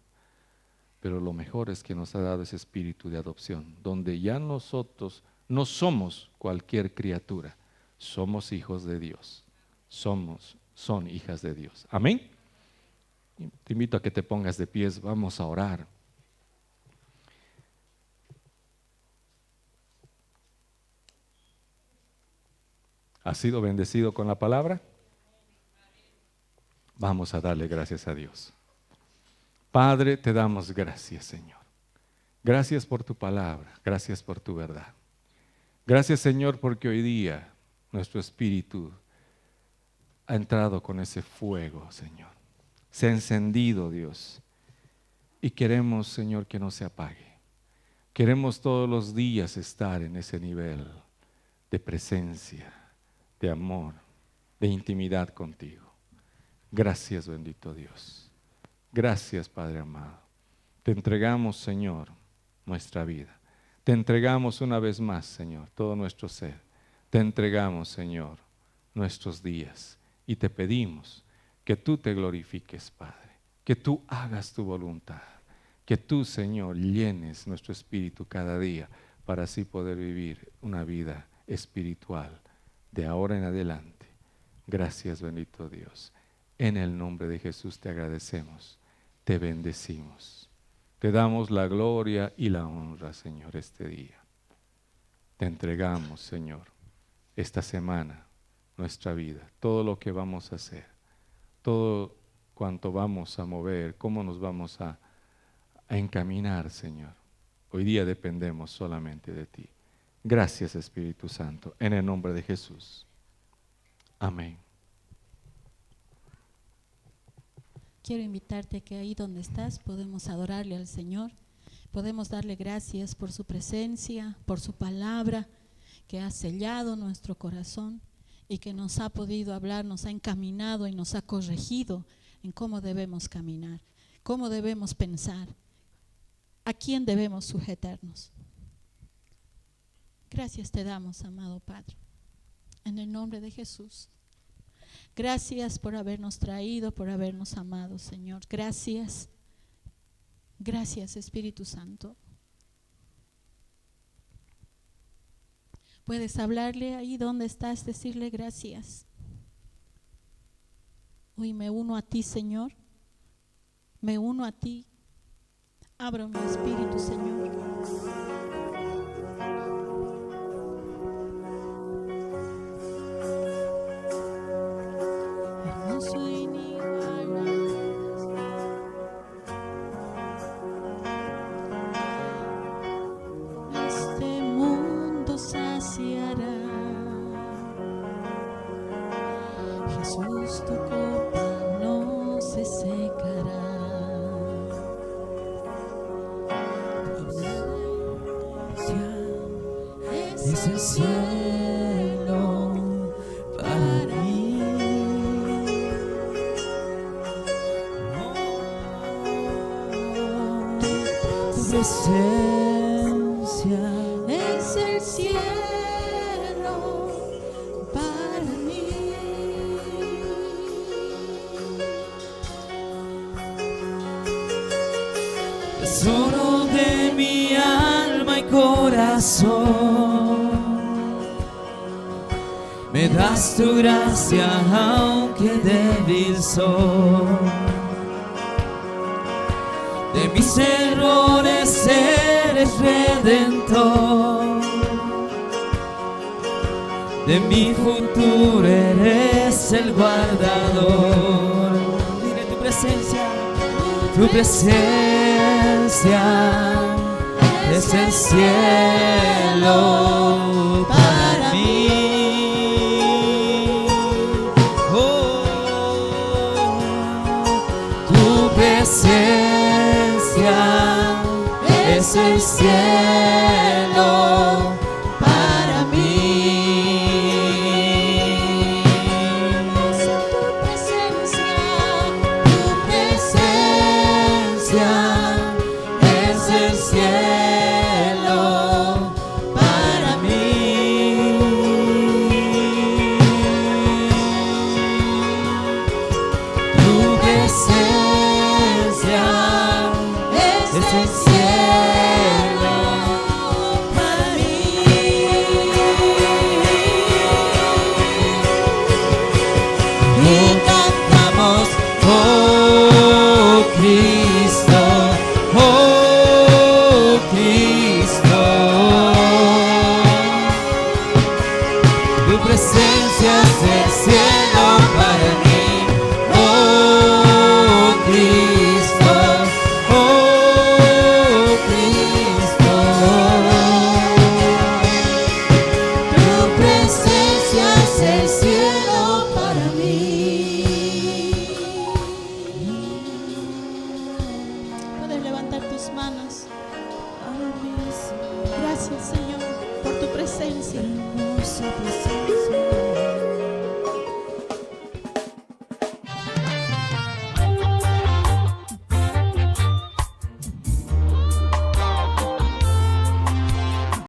Pero lo mejor es que nos ha dado ese espíritu de adopción, donde ya nosotros no somos cualquier criatura, somos hijos de Dios, son hijas de Dios. Amén. Te invito a que te pongas de pies, vamos a orar. ¿Has sido bendecido con la palabra? Vamos a darle gracias a Dios. Padre, te damos gracias, Señor. Gracias por tu palabra, gracias por tu verdad. Gracias, Señor, porque hoy día nuestro espíritu ha entrado con ese fuego, Señor. Se ha encendido, Dios. Y queremos, Señor, que no se apague. Queremos todos los días estar en ese nivel de presencia, de amor, de intimidad contigo. Gracias, bendito Dios. Gracias, Padre amado. Te entregamos, Señor, nuestra vida. Te entregamos una vez más, Señor, todo nuestro ser. Te entregamos, Señor, nuestros días. Y te pedimos que tú te glorifiques, Padre. Que tú hagas tu voluntad. Que tú, Señor, llenes nuestro espíritu cada día para así poder vivir una vida espiritual de ahora en adelante. Gracias, bendito Dios. En el nombre de Jesús te agradecemos, te bendecimos. Te damos la gloria y la honra, Señor, este día. Te entregamos, Señor, esta semana, nuestra vida, todo lo que vamos a hacer, todo cuanto vamos a mover, cómo nos vamos a encaminar, Señor. Hoy día dependemos solamente de ti. Gracias, Espíritu Santo, en el nombre de Jesús. Amén. Quiero invitarte a que ahí donde estás podemos adorarle al Señor, podemos darle gracias por su presencia, por su palabra que ha sellado nuestro corazón y que nos ha podido hablar, nos ha encaminado y nos ha corregido en cómo debemos caminar, cómo debemos pensar, a quién debemos sujetarnos. Gracias te damos, amado Padre, en el nombre de Jesús. Gracias por habernos traído, por habernos amado, Señor. Gracias. Gracias, Espíritu Santo. Puedes hablarle ahí donde estás, decirle gracias. Hoy me uno a ti, Señor. Me uno a ti. Abro mi espíritu, Señor. Hermoso e inigualable. Este mundo saciará. Jesús, tu copa no se secará. Es el cielo para mí. Tu presencia Es el cielo para mí. tesoro de mi alma y corazón. Me das tu gracia aunque débil soy. De mis errores eres redentor. De mi futuro eres el guardador. Dile tu presencia es el cielo para mí. Oh, tu presencia es el cielo para mí. Es el cielo para mí. Tu presencia es el cielo para mí. Y cantamos, oh Cristo, oh Cristo. Tu presencia es el cielo para mí, oh Cristo, oh Cristo. Tu presencia es el cielo para mí. Puedes levantar tus manos. Gracias, Señor, por tu presencia. Hermosa presencia.